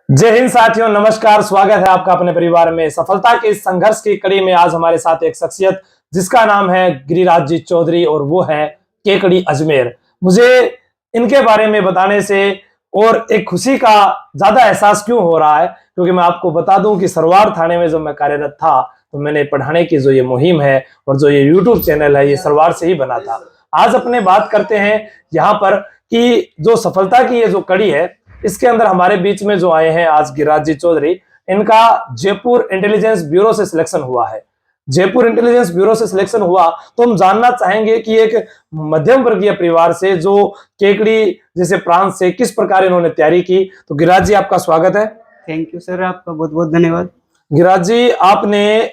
जय हिंद साथियों, नमस्कार। स्वागत है आपका अपने परिवार में। सफलता के इस संघर्ष की कड़ी में आज हमारे साथ एक शख्सियत जिसका नाम है गिरिराज जी चौधरी और वो है केकड़ी अजमेर। मुझे इनके बारे में बताने से और एक खुशी का ज्यादा एहसास क्यों हो रहा है, क्योंकि मैं आपको बता दूं कि सरवार थाने में जब मैं कार्यरत था तो मैंने पढ़ाने की जो ये मुहिम है और जो ये यूट्यूब चैनल है ये सरवार से ही बना था। आज अपने बात करते हैं यहाँ पर कि जो सफलता की ये जो कड़ी है इसके अंदर हमारे बीच में जो आए हैं आज गिरिराज जी चौधरी, इनका जयपुर इंटेलिजेंस ब्यूरो से सिलेक्शन हुआ है। जयपुर इंटेलिजेंस ब्यूरो से सिलेक्शन हुआ तो हम जानना चाहेंगे कि एक मध्यम वर्गीय परिवार से जो केकड़ी जैसे प्रांत से किस प्रकार इन्होंने तैयारी की। तो गिरिराज जी आपका स्वागत है। थैंक यू सर, आपका बहुत बहुत धन्यवाद। गिरिराज जी, आपने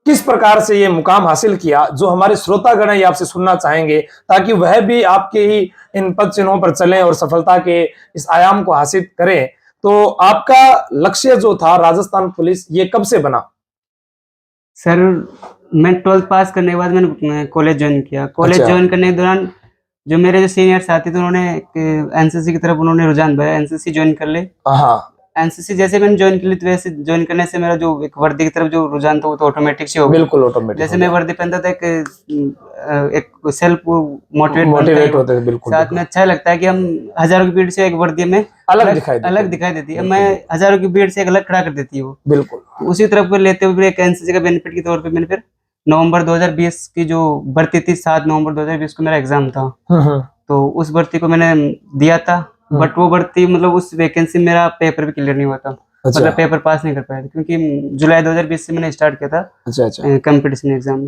किस प्रकार से ये मुकाम हासिल किया, जो हमारे श्रोतागण है ये आपसे सुनना चाहेंगे ताकि वह भी आपके ही इन पद चिन्हों पर चलें और सफलता के इस आयाम को हासिल करें। तो आपका लक्ष्य जो था राजस्थान पुलिस, ये कब से बना? सर मैं 12th पास करने के बाद मैंने कॉलेज ज्वाइन किया। कॉलेज ज्वाइन करने के दौरान जो मेरे जो सीनियर साथी थे उन्होंने एनसीसी की तरफ उन्होंने रुझान बनाया, एनसीसी ज्वाइन कर ले। एनसीसी जैसे मैंने ज्वाइन की ली तो वैसे ज्वाइन करने से मेरा जो एक वर्दी की तरफ जो रुझान था वो तो ऑटोमेटिक से हो गया। बिल्कुल ऑटोमेटिक। जैसे मैं वर्दी पहनता था एक सेल्फ मोटिवेट होते हैं। बिल्कुल साथ में अच्छा लगता है कि हम हजारों की भीड़ से एक वर्दी में अलग दिखाई देती है। मैं हजारों की भीड़ से एक अलग खड़ा कर देती हूँ। बिल्कुल उसी तरफ को लेते हुए एक एनसीसी का बेनिफिट के तौर पे मैंने फिर नवंबर 2020 की जो भर्ती थी, 7 नवंबर 2020 को मेरा एग्जाम था, तो उस भर्ती को मैंने दिया था। बट वो भर्ती मतलब उस वैकेंसी मेरा पेपर भी क्लियर नहीं हुआ था। मतलब पेपर पास नहीं कर पाया था क्योंकि जुलाई 2020 से मैंने स्टार्ट किया था कंपटीशन एग्जाम में।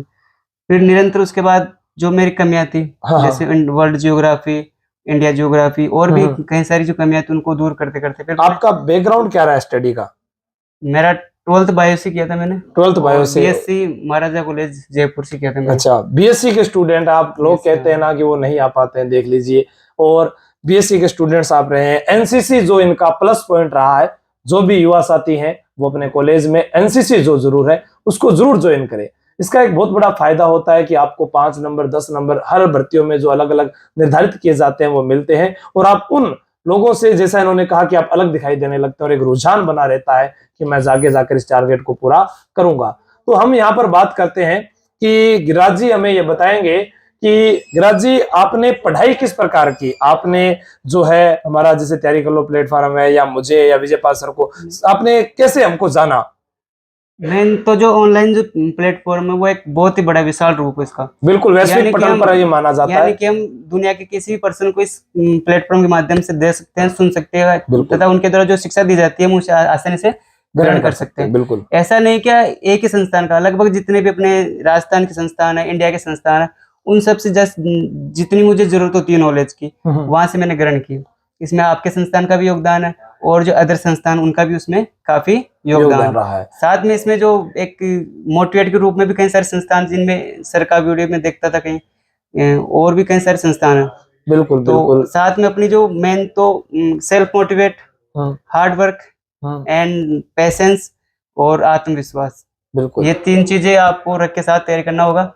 फिर निरंतर उसके बाद जो मेरी कमियां थी, जैसे वर्ल्ड जियोग्राफी, इंडिया जियोग्राफी और भी कई सारी जो कमियां थी उनको दूर करते करते फिर आपका बैकग्राउंड क्या रहा स्टडी का? मेरा 12th बायो से किया था मैंने। 12th बायो से बीएससी महाराजा कॉलेज जयपुर से किया था मैंने। अच्छा, बीएससी के स्टूडेंट आप लोग कहते हैं ना कि वो नहीं आ पाते हैं, देख लीजिए। और बीएससी के स्टूडेंट्स आप रहे हैं। एनसीसी जो इनका प्लस पॉइंट रहा है, जो भी युवा साथी हैं वो अपने कॉलेज में एनसीसी जो जरूर है उसको जरूर ज्वाइन करें। इसका एक बहुत बड़ा फायदा होता है कि आपको 5 नंबर 10 नंबर हर भर्तियों में जो अलग अलग निर्धारित किए जाते हैं वो मिलते हैं और आप उन लोगों से, जैसा इन्होंने कहा, कि आप अलग दिखाई देने लगते हैं और एक रुझान बना रहता है कि मैं आगे जाकर इस टारगेट को पूरा करूंगा। तो हम यहाँ पर बात करते हैं कि गिरिराज जी हमें ये बताएंगे कि गिरिराज जी आपने पढ़ाई किस प्रकार की, आपने जो है हमारा जैसे तैयारी कर लो प्लेटफॉर्म है या मुझे या विजय पाल सर को, आपने कैसे हमको जाना? मेन तो जो ऑनलाइन जो प्लेटफॉर्म है वो एक बहुत ही बड़ा विशाल रूप है इसका। बिल्कुल वैश्विक पटल पर ये माना जाता है। यानी कि हम दुनिया के किसी भी पर्सन को इस प्लेटफॉर्म के माध्यम से दे सकते हैं, सुन सकते हैं तथा उनके द्वारा जो शिक्षा दी जाती है हम उसे आसानी से ग्रहण कर सकते हैं। बिल्कुल ऐसा नहीं क्या एक ही संस्थान का, लगभग जितने भी अपने राजस्थान के संस्थान है, इंडिया के संस्थान है, उन सब से जस्ट जितनी मुझे जरूरत होती है नॉलेज की वहां से मैंने ग्रहण की। इसमें आपके संस्थान का भी योगदान है और जो अदर संस्थान उनका भी उसमें काफी योगदान रहा है। साथ में इसमें जो एक मोटिवेट के रूप में भी कई सारे संस्थान, जिनमें सर का वीडियो में देखता था कहीं, और भी कई सारे संस्थान है। बिल्कुल तो बिल्कुल। साथ में अपनी जो मेन तो self motivate, hard work and patience और आत्मविश्वास, बिल्कुल ये 3 चीजें आपको रख के साथ तैयारी करना होगा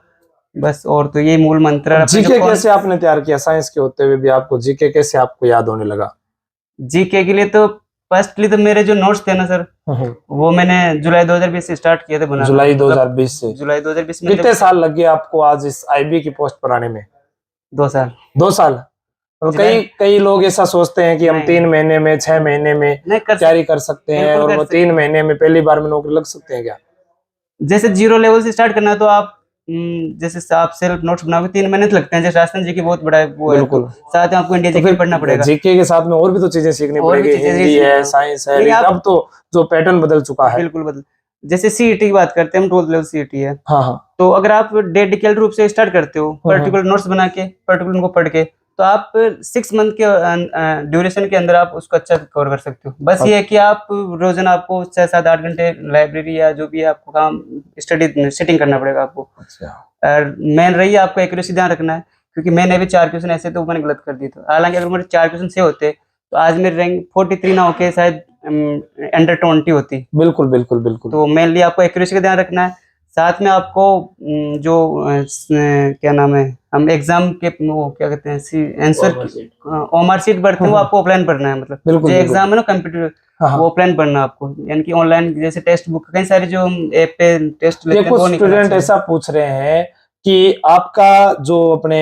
बस। और तो ये मूल मंत्र है। जीके कैसे आपने तैयार किया? साइंस के होते हुए भी आपको जीके कैसे आपको याद होने लगा? जीके के लिए तो फर्स्टली तो मेरे जो नोट्स थे ना सर, वो मैंने जुलाई 2020 से स्टार्ट किए थे बनाना। जुलाई 2020 से? जुलाई 2020 में। कितने साल लग गए आपको आज इस आईबी की पोस्ट पर आने में? 2 साल। 2 साल। और कई लोग ऐसा सोचते हैं कि हम 3 महीने में 6 महीने में तैयारी कर सकते हैं और वो 3 महीने में पहली बार में नौकरी लग सकते हैं क्या? जैसे 0 लेवल से स्टार्ट करना है तो आप जैसे आप सेल्फ नोट्स बनाओगे 3 महीने लगते हैं। जैसे राजस्थान जीके बहुत बड़ा है वो है, तो साथ में आपको इंडिया जीके पढ़ना पड़ेगा। जीके के साथ में और भी तो चीजें सीखनी पड़ेगी, हिंदी है, साइंस है, अब तो जो पैटर्न बदल चुका है। बिल्कुल बदल। जैसे सीईटी की बात करते हैं हम, 12th लेवल सीईटी है। तो अगर आप डेडिकेटेड रूप से स्टार्ट करते हो, पर्टिकुलर नोट्स बना के, पर्टिकुलर उनको पढ़ के, तो आप 6 मंथ के ड्यूरेशन के अंदर आप उसको अच्छा कवर कर सकते हो। बस ये है कि आप रोजाना आपको 6 7 8 घंटे लाइब्रेरी या जो भी है आपको काम स्टडी सेटिंग करना पड़ेगा आपको। और मेन रही आपको एक्यूरेसी ध्यान रखना है, क्योंकि मैंने भी 4 क्वेश्चन ऐसे तो मैंने गलत कर दिए थे। हालांकि अगर मेरे 4 क्वेश्चन से होते तो आज मेरी रैंक 43 ना होके शायद अंडर 20 होती। बिल्कुल बिल्कुल बिल्कुल। तो मेनली आपको एक्यूरेसी का ध्यान रखना है। साथ में आपको जो क्या नाम है, हम एग्जाम के वो क्या कहते हैं आंसर ओमआर शीट भरते हैं, वो आपको ऑफलाइन भरना है। मतलब जो एग्जाम है ना कंप्यूटर, वो ऑफलाइन भरना है आपको, यानी कि ऑनलाइन जैसे टेक्स्ट बुक कई सारे जो हम ऐप पे टेस्ट लेते हैं वो नहीं। स्टूडेंट ऐसा पूछ रहे हैं कि आपका जो अपने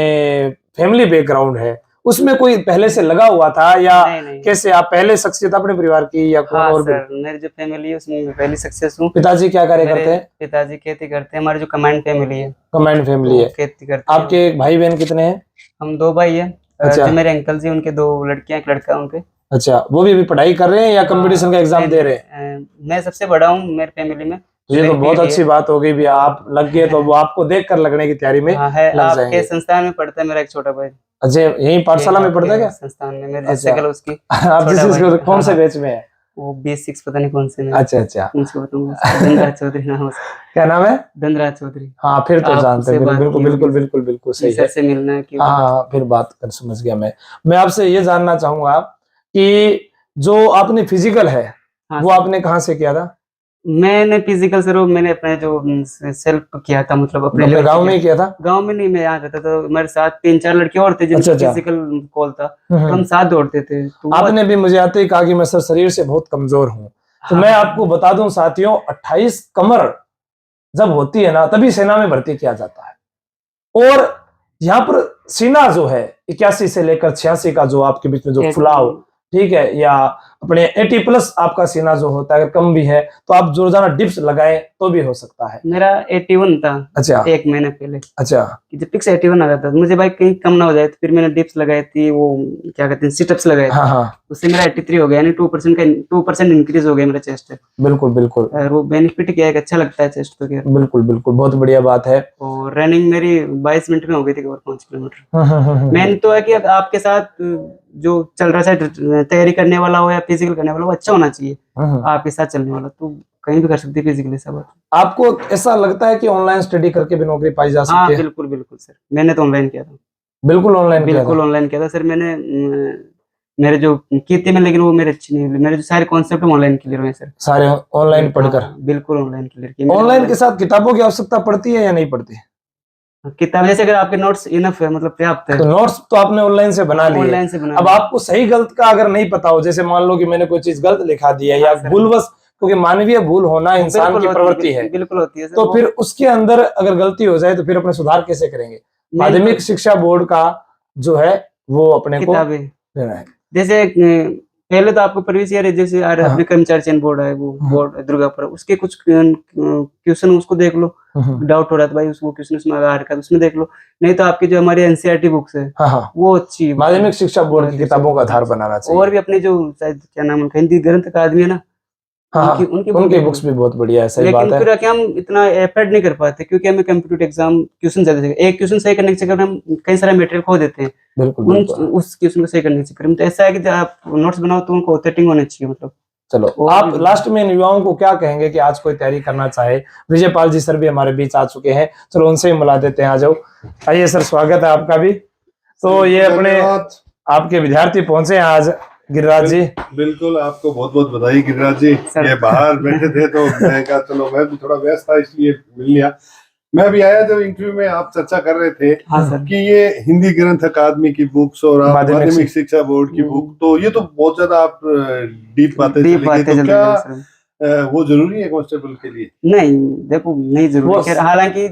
फैमिली बैकग्राउंड है उसमें कोई पहले से लगा हुआ था या नहीं। कैसे, आप पहले शख्सियत अपने परिवार की या कौन? और सर मेरी जो फैमिली है उसमें मैं पहली सक्सेस हूँ। पिताजी क्या कार्य करते हैं? पिताजी खेती करते हैं। हमारी जो कमांड फैमिली है, कमांड फैमिली है, खेती करते हैं। आपके भाई बहन कितने हैं? हम 2 भाई हैं। अच्छा। जो मेरे अंकल जी उनके 2 लड़कियां, एक लड़का उनके। अच्छा, वो भी पढ़ाई कर रहे हैं या कंपटीशन का एग्जाम दे रहे हैं? मैं सबसे बड़ा हूँ मेरे फैमिली में। ये तो बहुत अच्छी बात हो गई भी, आप लग गए तो वो आपको देख कर लगने की तैयारी में है। लग जाएंगे। आपके संस्थान में पढ़ता है मेरा एक छोटा भाई। अच्छा, यही पाठशाला में पढ़ता है क्या? संस्थान में मेरे जैसे कल उसकी आप जिस कौन से बैच में है? वो B6 पता नहीं कौन से में। अच्छा, उनसे बताऊंगा। धनराज चौधरी नाम है। क्या नाम है? धनराज चौधरी। हाँ, फिर तो जानते हैं। बिल्कुल सही है। से मिलना है कि हाँ, फिर बात कर समझ गया। मैं आपसे ये जानना चाहूंगा कि जो आपने फिजिकल है वो आपने कहाँ से किया था? मैंने फिजिकल सर मैंने अपने जो सेल्फ किया था, मतलब अपने गांव में ही किया था? गांव में नहीं, मैं यहाँ रहता था। मेरे साथ 3-4 लड़के और थे जिनका फिजिकल कॉल था, तो हम साथ दौड़ते थे। तो आपने भी मुझे आते ही कहा कि मैं सर शरीर से बहुत कमजोर हूँ, तो मैं आपको बता दूं साथियों, 28 कमर जब होती है ना तभी सेना में भर्ती किया जाता है। और यहाँ पर सीना जो है 81 से लेकर 86 का जो आपके बीच में जो फुलाव, ठीक है, या अपने 80+ आपका सीना जो होता है, अगर कम भी है तो आप जो रोजाना डिप्स लगाएं तो भी हो सकता है। मेरा 81 था। अच्छा, 1 महीने पहले। अच्छा, जब फिक्स 81 आ गया था, मुझे भाई कहीं कम ना हो जाए, तो फिर मैंने डिप्स लगाई थी, वो क्या कहते हैं सिटअप्स लगाए थे। हाँ। उससे मेरा 83 हो गया, यानी 2% इंक्रीज हो गया मेरा चेस्ट। बिल्कुल। वो बेनिफिट क्या है, अच्छा लगता है चेस्ट तो। बिल्कुल, बहुत बढ़िया बात है। और रनिंग मेरी 22 मिनट में हो गई थी, 5 किलोमीटर। मेन तो है कि आपके साथ जो चल रहा है, तैयारी करने वाला हो या फिजिकल करने वाला हो, अच्छा होना चाहिए आपके साथ चलने वाला, तो कहीं भी कर सकते हैं फिजिकली सब। आपको ऐसा लगता है कि ऑनलाइन स्टडी करके भी नौकरी पाई जा सकती है? बिल्कुल सर, मैंने तो ऑनलाइन किया था। बिल्कुल ऑनलाइन किया था सर मैंने। मेरे जो की थी मैं, लेकिन वो मेरे अच्छी नहीं हुई। मेरे जो सारे कॉन्सेप्ट ऑनलाइन क्लियर हुए सर, सारे ऑनलाइन पढ़कर। बिल्कुल ऑनलाइन क्लियर किए। ऑनलाइन के साथ किताबों की आवश्यकता पड़ती है या नहीं पड़ती? किताब जैसे अगर आपके नोट्स इनफ है, मतलब पर्याप्त है, तो नोट्स तो आपने ऑनलाइन से बना लिए। अब आपको सही गलत का अगर नहीं पता हो, जैसे मान लो कि मैंने कोई चीज गलत लिखा दिया या भूलवश, क्योंकि मानवीय भूल होना इंसान की प्रवृत्ति है, बिल्कुल होती है, तो फिर उसके अंदर अगर गलती हो जाए तो फिर अपने सुधार कैसे करेंगे? माध्यमिक शिक्षा बोर्ड का जो है वो अपने को देना है। जैसे पहले तो आपको प्रवेश ईयर, जैसे अपने कर्मचारी चयन बोर्ड है, वो बोर्ड दुर्गापुर, उसके कुछ क्वेश्चन उसको देख लो, डाउट हो रहा था भाई उसको क्वेश्चन उसमें आ रखा है उसमें देख लो। नहीं तो आपकी जो हमारी एनसीईआरटी बुक्स है वो अच्छी, माध्यमिक शिक्षा बोर्ड की किताबों का आधार बनाना चाहिए। और भी अपने जो क्या नाम है, हिंदी ग्रंथ अकादमी है ना, उनकी बुक्स भी बहुत बढ़िया है। सही बात है। लेकिन फिर क्या हम इतना एफर्ट नहीं कर पाते, क्योंकि हमें कंप्यूटर एग्जाम क्वेश्चन ज्यादा चाहिए। एक क्वेश्चन सही करने के चक्कर में हम कई सारे मटेरियल खो देते हैं। बिल्कुल। उस क्वेश्चन को सही करने के चक्कर में तो ऐसा है कि जब आप नोट्स बनाओ तो उनको ऑथेंटिक होने चाहिए। मतलब चलो, आप लास्ट में युवाओं को क्या कहेंगे कि आज कोई तैयारी करना चाहे? विजयपाल जी सर भी हमारे बीच आ चुके हैं, चलो उनसे ही मिला देते हैं। आ जाओ, आइए सर, स्वागत है आपका भी। तो ये अपने आपके विद्यार्थी पहुंचे हैं आज, गिरिराज जी। बिल्कुल, आपको बहुत बहुत बधाई गिरिराज जी। ये बाहर बैठे थे तो मैं कहा चलो, मैं भी थोड़ा व्यस्त था इसलिए मिल लिया। मैं भी आया जब इंटरव्यू में आप चर्चा कर रहे थे कि ये हिंदी ग्रंथ अकादमी की बुक्स और माध्यमिक शिक्षा बोर्ड की बुक, तो ये तो बहुत ज्यादा आप डीप बातें चलेंगे, तो क्या वो जरूरी है कांस्टेबल के लिए? नहीं, देखो नहीं जरूरी है। हालांकि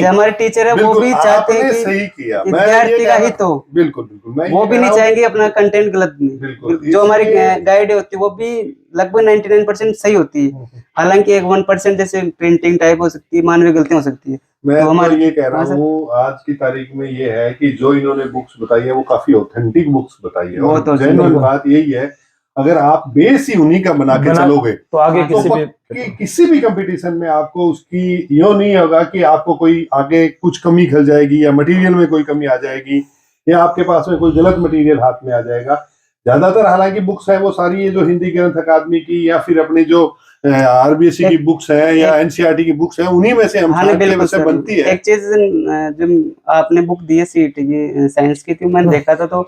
हमारे टीचर है वो भी चाहते हैं कि सही किया विद्यार्थी का ही, तो बिल्कुल वो भी नहीं चाहेंगे अपना कंटेंट गलत नहीं। जो हमारी गाइड होती है वो भी लगभग 99% सही होती है। हालांकि एक 1% जैसे प्रिंटिंग टाइप हो सकती है, मानवीय गलतियां हो सकती है। मैं तो ये कह रहा हूँ आज की तारीख में ये है कि जो इन्होंने बुक्स बताई है वो काफी ऑथेंटिक बुक्स बताई है। और जेन्युइन बात यही है, अगर आप बेस ही उन्हीं का बना के चलोगे तो आगे किसी भी कंपटीशन में आपको उसकी यो नहीं होगा कि आपको कोई आगे कुछ कमी खल जाएगी या मटेरियल में कोई कमी आ जाएगी या आपके पास में कोई गलत मटेरियल हाथ में आ जाएगा। ज्यादातर हालांकि बुक्स है वो सारी ये जो हिंदी ग्रंथ अकादमी की या फिर अपनी जो आरबीएससी की बुक्स है या एनसीईआरटी की बुक्स है, उन्हीं में से हम से बनती है। एक चीज जब आपने बुक दी है सीईटी की साइंस की थी, मैंने देखा था तो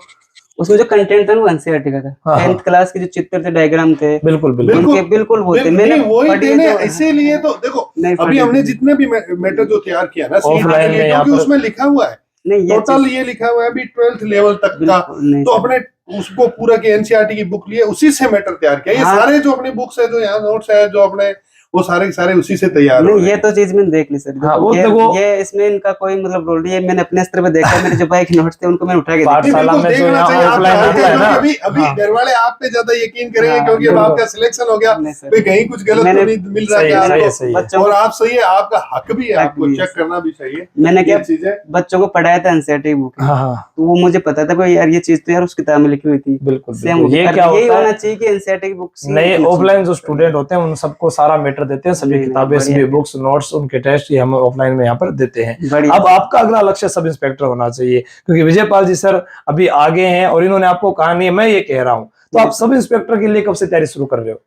उसमें जो कंटेंट था वो एनसीईआरटी का था। हाँ, 10th क्लास के जो चित्र थे, डायग्राम थे, बिल्कुल बिल्कुल उनके बिल्कुल वो थे। मैंने वही पढ़ी देने, तो- इसीलिए तो देखो नहीं अभी पढ़ी हमने थी। जितने भी मैटर जो तैयार किया ना ऑफलाइन में यहाँ क्योंकि पर उसमें लिखा हुआ है नहीं ये टोटल, चीज ये लिखा हुआ है अभी 12th लेवल तक का, बिल्कुल नहीं तो सर। अपने उसको पूरा के एनसीईआरटी की बुक लिए उसी से मैटर तैयार किया। ये हाँ। सारे जो अपनी बुक्स है, जो यहाँ नोट्स है, जो अपने वो सारे के सारे उसी से तैयार हो नहीं रहे ये हैं। तो चीज मैंने देख ली सर। हाँ, वो ये, देखो- ये इसमें इनका कोई मतलब रोल नहीं है। मैंने अपने स्तर पे देखा, मेरे जो बाइक नोट्स थे उनको मैंने उठा के देखा। नहीं, पाठशाला बिल्कुल में जो देखना यहाँ चाहिए। आप ऑफलाइन चाहते होता है हैं, ना, क्योंकि अभी हाँ। घर वाले आप पे ज्यादा यकीन करेंगे हाँ, क्योंकि अब बिल्कुल। आपका सिलेक्शन हो गया, नहीं सर। भाई कहीं कुछ गलत तो मैंने- नहीं मिल रहा सही क्या है, सही है, आपको? सही है। बच्चों और को आप सही है, आपका हक भी है, हक आपको भी है। चेक करना भी चाहिए मैंने क्या ये चीजें। बच्चों को पढ़ाया था एनसीईआरटी बुक, हाँ हाँ तो वो मुझे पता था भाई यार ये चीज तो यार उस किताब में लिखी हुई थी। बिल्कुल सेम बिल्कुल। ये क्या यही होता होना है, चाहिए कि एनसीईआरटी की बुक नए ऑफलाइन जो स्टूडेंट होते हैं उन सबको सारा मैटर देते हैं, सभी नहीं, नहीं, किताबें, बढ़िया सभी है। बुक्स, नोट्स, उनके टेस्ट ये हम ऑफलाइन में यहाँ पर देते हैं। बढ़िया। अब आपका अगला लक्ष्य सब इंस्पेक्टर होना चाहिए, क्योंकि विजयपाल जी सर अभी आगे हैं और इन्होंने आपको कहा नहीं है, मैं ये कह रहा हूँ, तो आप सब इंस्पेक्टर के लिए कब से तैयारी शुरू कर रहे हो?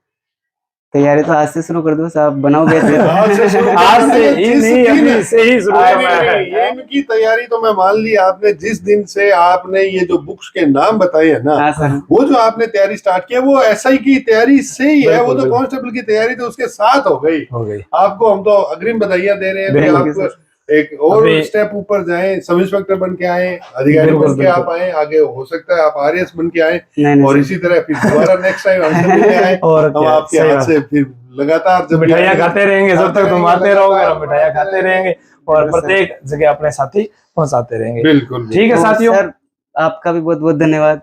तैयारी तो आज से शुरू कर दो साहब, बनाओगे आज से शुरू कर आज से दीजिए, ही जिस नहीं, दिन- अभी से ही शुरू नहीं, करना नहीं, है। नहीं, ये इनकी तैयारी तो मैं मान ली आपने, जिस दिन से आपने ये जो बुक्स के नाम बताए हैं ना, हाँ सर। वो जो आपने तैयारी स्टार्ट किया वो एसआई की तैयारी से ही है। बिल्कुल, वो तो बिल्कुल। कांस्टेबल की तैयारी तो उसके साथ हो गई। हो गई। आपको हम तो अग्रिम बधाइयां दे रहे हैं कि बिल्कुल आप एक और अभी- स्टेप ऊपर जाएं, सब इंस्पेक्टर बन के आए, अधिकारी बिल्कुल, बन के आप आए, आगे हो सकता है आप आरएएस बन के आए, नहीं और नहीं इसी तरह फिर दोबारा नेक्स्ट टाइम हमसे मिलने आए, और हम क्या, आपके सही हाथ बात। से फिर लगातार जब मिठाइयाँ आएंगे, खाते रहेंगे, जब तक तुम आते रहोगे हम मिठाइयाँ खाते रहेंगे और बिल्कुल सर। प्रत्येक जगह अपने साथी पहुंचाते रहेंगे। बिल्कुल ठीक है तो साथियों, सर आपका भी बहुत बहुत धन्यवाद।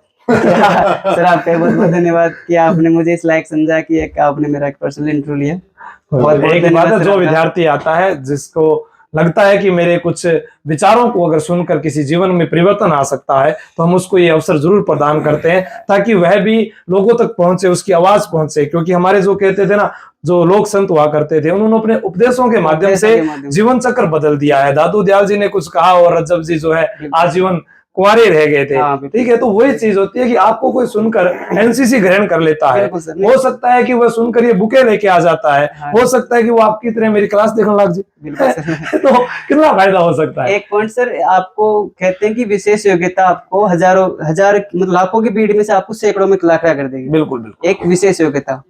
सर आपका भी बहुत बहुत धन्यवाद कि आपने मुझे इस लायक समझा कि एक आपने मेरा एक पर्सनल इंटरव्यू लिया। बहुत बहुत एक बात धन्यवाद है, सर जो आपका। विद्यार्थी आता है जिसको लगता है कि मेरे कुछ विचारों को अगर सुनकर किसी जीवन में परिवर्तन आ सकता है, तो हम उसको ये अवसर जरूर प्रदान करते हैं ताकि वह भी लोगों तक पहुंचे, उसकी आवाज पहुंचे। क्योंकि हमारे जो कहते थे ना, जो लोक संत हुआ करते थे, उन्होंने अपने उपदेशों के माध्यम से जीवन चक्र बदल दिया है। दादू दयाल जी ने कुछ कहा और रज्जब जी जो है आजीवन कुंवारे रह गए थे। हाँ, ठीक है, तो वही चीज होती है कि आपको कोई सुनकर एनसीसी ग्रहण कर लेता है, बिल्कुल सर। हो सकता है कि वह सुनकर ये बुके लेके आ जाता है, हाँ। हो सकता है कि वो आपकी तरह मेरी क्लास देखने लग जाए। बिल्कुल सर। तो कितना फायदा हो सकता है। एक पॉइंट सर, आपको कहते हैं कि विशेष योग्यता आपको हजार मतलब लाखों की भीड़ में से आपको सैकड़ों में खड़ा कर देगी। बिल्कुल बिल्कुल। एक विशेष योग्यता,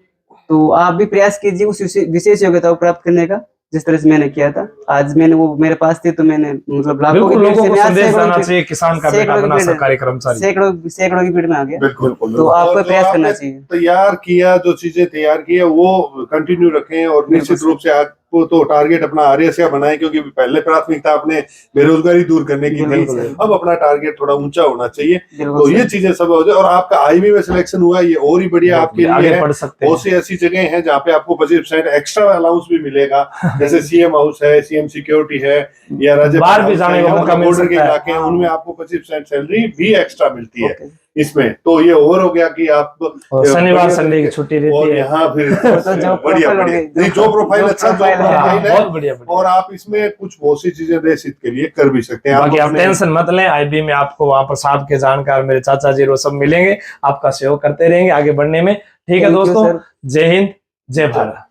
तो आप भी प्रयास कीजिए उस विशेष योग्यता को प्राप्त करने का, जिस तरह से मैंने किया था। आज मैंने वो मेरे पास थी तो मैंने मतलब लाखों की बिल्कुल भीड़ लोगों से को मैं आज संदेश सैकड़ों जाना की- चाहिए, किसान का बेटा सैकड़ों की बना भीड़- सरकारी कर्मचारी। सैकड़ों की भीड़ में आ गया। बिल्कुल। तो आपको और जो प्रयास करना आपने चाहिए। तैयार किया, जो चीजें तैयार की है वो कंटिन्यू रखें, और निश्चित बिल्कुल रूप से आपको तो टारगेट अपना आरएएस का बनाएं, क्योंकि पहले प्राथमिकता आपने बेरोजगारी दूर करने की बिल्कुल थी, सर। अब अपना टारगेट थोड़ा ऊंचा होना चाहिए। बिल्कुल तो सर। ये चीजें सब हो जाए, और आपका आईबी में सिलेक्शन हुआ, ये और ही बढ़िया आपके लिए आगे है। बढ़ सकते हैं। बहुत सी ऐसी जगह हैं जहाँ पे आपको 25% एक्स्ट्रा अलाउंस भी मिलेगा, जैसे सीएम हाउस है, सीएम सिक्योरिटी है, या राज्यपाल बाहर भी हाउस जाने है, का या मौका मिल बॉर्डर के सकता है। इलाके हैं, उनमें आपको 25% सैलरी भी एक्स्ट्रा मिलती है ओके। इसमें। तो ये ओवर हो गया कि आप और शनिवार बढ़िया संडे की तरीके- छुट्टी रहती और है। यहाँ फिर तो जो बढ़िया प्रोफाइल बढ़िया, होगी, नहीं जो प्रोफाइल जो अच्छा, जो प्रोफाइल है, प्रोफाइल है, बहुत बढ़िया बढ़िया। और आप इसमें कुछ बहुत सी चीजें देश हित के लिए कर भी सकते हैं। बाकी आप अपने- टेंशन मत लें, आईबी में आपको वहां पर साहब के जानकार मेरे चाचा जी वो सब मिलेंगे, आपका सहयोग करते रहेंगे आगे बढ़ने में। ठीक है Thank you, दोस्तों, sir. जय हिंद, जय भारत।